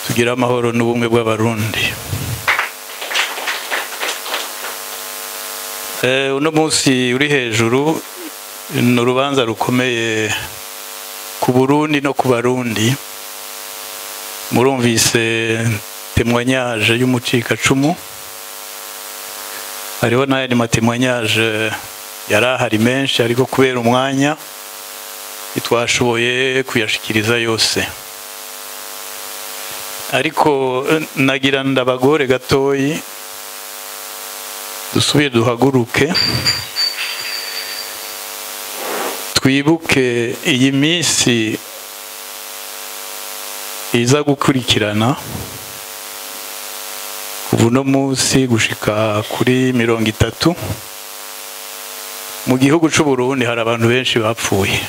tugira amahoro n'ubumwe bw'abarundi. Uno munsi uri hejuru ni urubanza rukomeye ku Burundi no ku Barundi. Murumvise témoignage y'umucikacumu, hariho n'ayandi matémoignage yari ahari menshi, ariko kubera umwanya ntitwashoboye kuyashikiriza yose. Ariko nagira ndabagore gatoyi dusubire duhaguruke twibuke iyi minsi iza gukurikirana kuva uno munsi gushika kuri 30. Mu gihugu c'u Burundi hari abantu benshi bapfuye.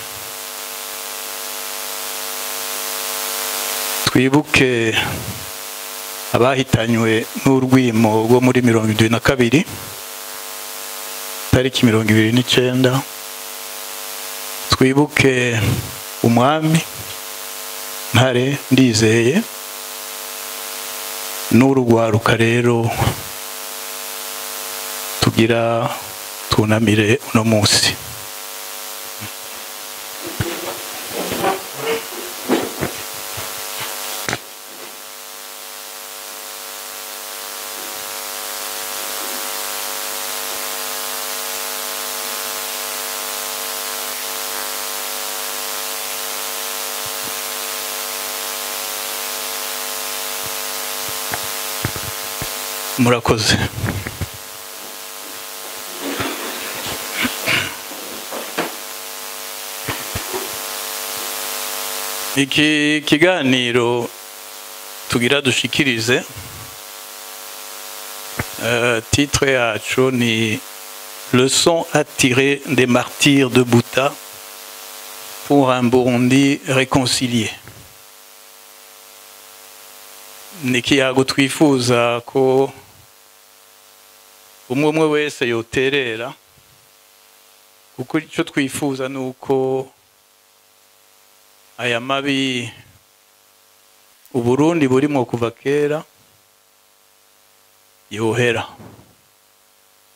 Twibuke abahitanywe n'urwimo rwo muri 2022 tariki 29. Twibuke umwami Ntare Ndizeye n'urugwaruka rero tugira tunamire uno munsi. Murakoze. Iki kiganiro tugira dushikirize titre yacu ni Leçon à tirer des martyrs de Bouta pour un Burundi réconcilié. Nikiyago twifuza ko umwe wese yoterera, kuko icyo twifuza nuko aya mabi Uburundi burimo kuva kera yohera,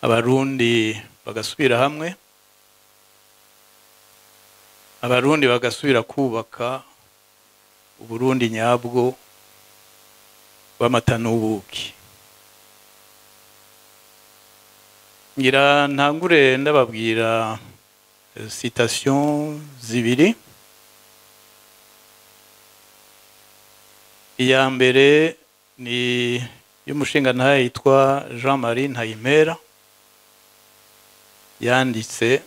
abarundi bagasubira hamwe, abarundi bagasubira kubaka Uburundi nyabwo w'amata n'ubuki. Ngira ntangure ndababwira citation zibiri. Iya mbere ni y'umushingantahe yitwa Jean-Marie Ntayimera, yanditse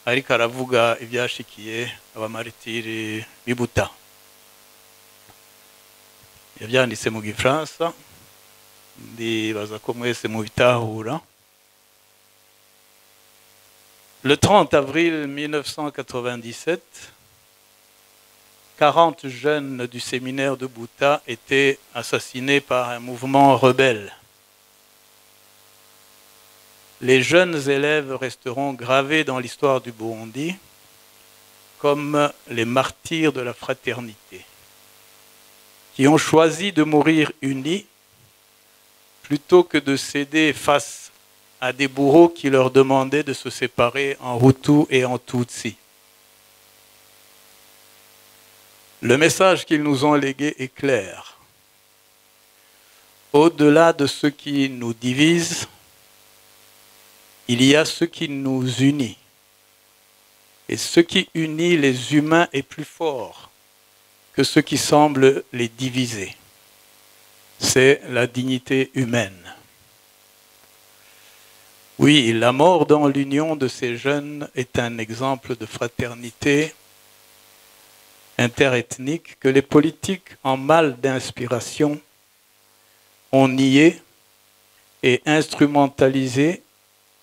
ariko aravuga ibyashikiye abamaritiri b'Ibuta. Yabyanditse mu Gifaransa, ndibaza ko mwese mubitahura. Le 30 avril 1997, 40 jeunes du séminaire de Bouta étaient assassinés par un mouvement rebelle. Les jeunes élèves resteront gravés dans l'histoire du Burundi comme les martyrs de la fraternité, qui ont choisi de mourir unis plutôt que de céder face à des bourreaux qui leur demandaient de se séparer en Hutu et en Tutsi. Le message qu'ils nous ont légué est clair. Au-delà de ce qui nous divise, il y a ce qui nous unit. Et ce qui unit les humains est plus fort que ce qui semble les diviser. C'est la dignité humaine. Oui, la mort dans l'union de ces jeunes est un exemple de fraternité interethnique que les politiques en mal d'inspiration ont nié et instrumentalisé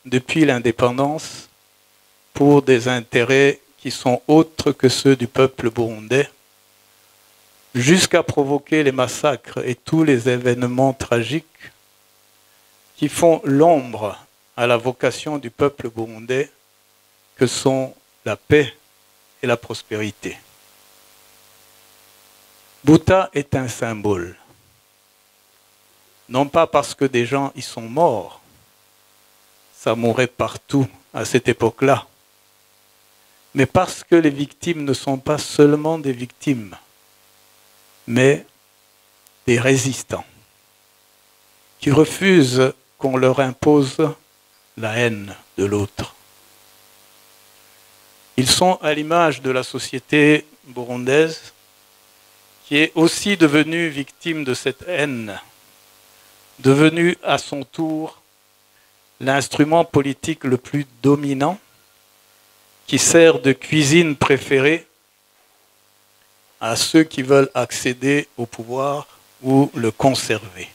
depuis l'indépendance pour des intérêts qui sont autres que ceux du peuple burundais, jusqu'à provoquer les massacres et tous les événements tragiques qui font l'ombre à la vocation du peuple burundais que sont la paix et la prospérité. Bouta est un symbole. Non pas parce que des gens y sont morts, ça mourait partout à cette époque-là, mais parce que les victimes ne sont pas seulement des victimes, mais des résistants qui refusent qu'on leur impose la haine de l'autre. Ils sont à l'image de la société burundaise qui est aussi devenue victime de cette haine, devenue à son tour l'instrument politique le plus dominant qui sert de cuisine préférée à ceux qui veulent accéder au pouvoir ou le conserver.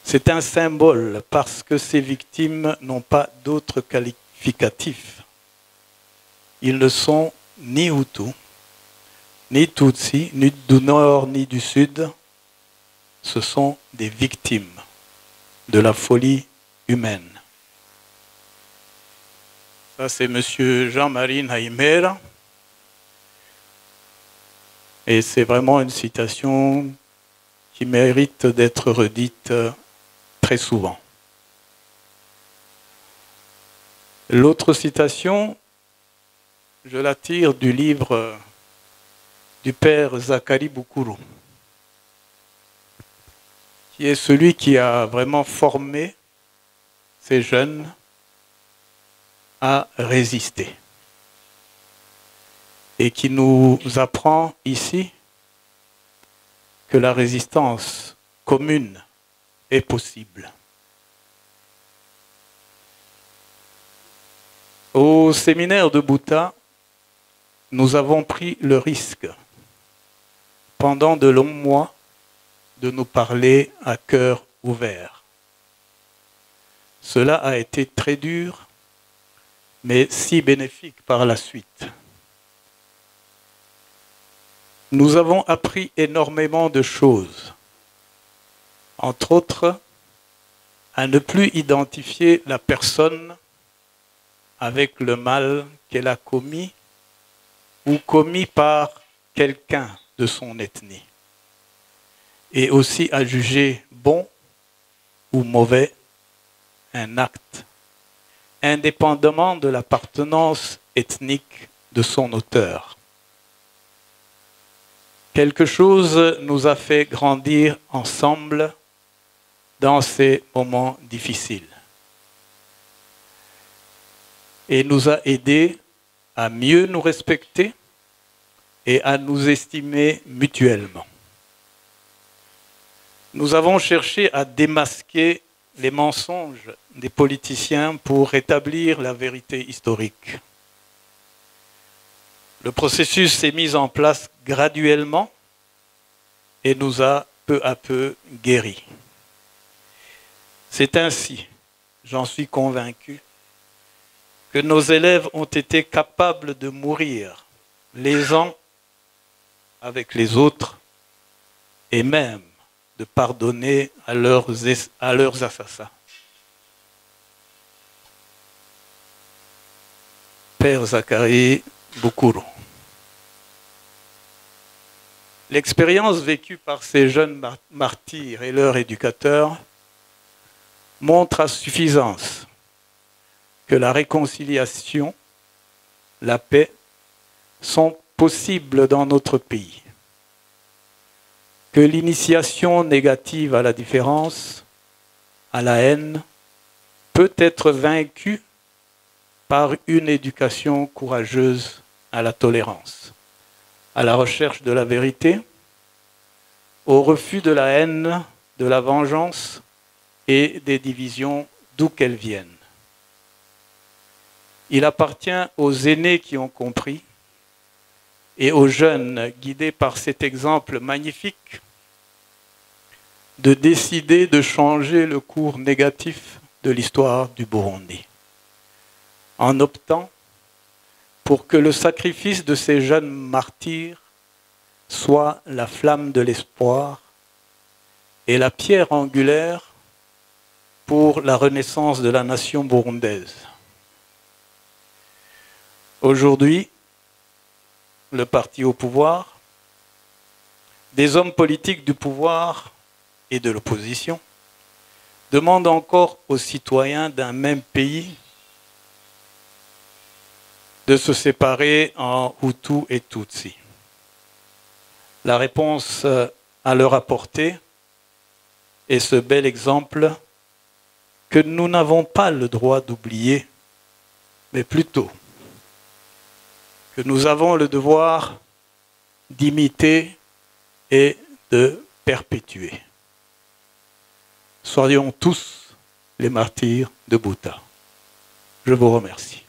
C'est un symbole parce que ces victimes n'ont pas d'autres qualificatifs. Ils ne sont ni Hutus, ni Tutsis, ni du nord ni du sud. Ce sont des victimes de la folie humaine. Ça, c'est M. Jean-Marie Nahimera. Et c'est vraiment une citation qui mérite d'être redite très souvent. L'autre citation, je la tire du livre du père Zacharie Boukourou, qui est celui qui a vraiment formé ces jeunes à résister et qui nous apprend ici que la résistance commune est possible. Au séminaire de Bouta, nous avons pris le risque, pendant de longs mois, de nous parler à cœur ouvert. Cela a été très dur, mais si bénéfique par la suite. Nous avons appris énormément de choses, entre autres, à ne plus identifier la personne avec le mal qu'elle a commis ou commis par quelqu'un de son ethnie, et aussi à juger bon ou mauvais un acte, indépendamment de l'appartenance ethnique de son auteur. Quelque chose nous a fait grandir ensemble dans ces moments difficiles et nous a aidés à mieux nous respecter et à nous estimer mutuellement. Nous avons cherché à démasquer les mensonges des politiciens pour rétablir la vérité historique. Le processus s'est mis en place graduellement et nous a peu à peu guéris. C'est ainsi, j'en suis convaincu, que nos élèves ont été capables de mourir les uns avec les autres et même de pardonner à leurs assassins. Père Zacharie Boukourou. L'expérience vécue par ces jeunes martyrs et leurs éducateurs montre à suffisance que la réconciliation, la paix sont possibles dans notre pays, que l'initiation négative à la différence, à la haine, peut être vaincue par une éducation courageuse à la tolérance, à la recherche de la vérité, au refus de la haine, de la vengeance et des divisions d'où qu'elles viennent. Il appartient aux aînés qui ont compris et aux jeunes guidés par cet exemple magnifique de décider de changer le cours négatif de l'histoire du Burundi en optant pour que le sacrifice de ces jeunes martyrs soit la flamme de l'espoir et la pierre angulaire pour la renaissance de la nation burundaise. Aujourd'hui, le parti au pouvoir des hommes politiques du pouvoir et de l'opposition demandent encore aux citoyens d'un même pays de se séparer en Hutus et Tutsis. La réponse à leur apporter est ce bel exemple que nous n'avons pas le droit d'oublier, mais plutôt que nous avons le devoir d'imiter et de perpétuer. Soyons tous les martyrs de Bouddha. Je vous remercie.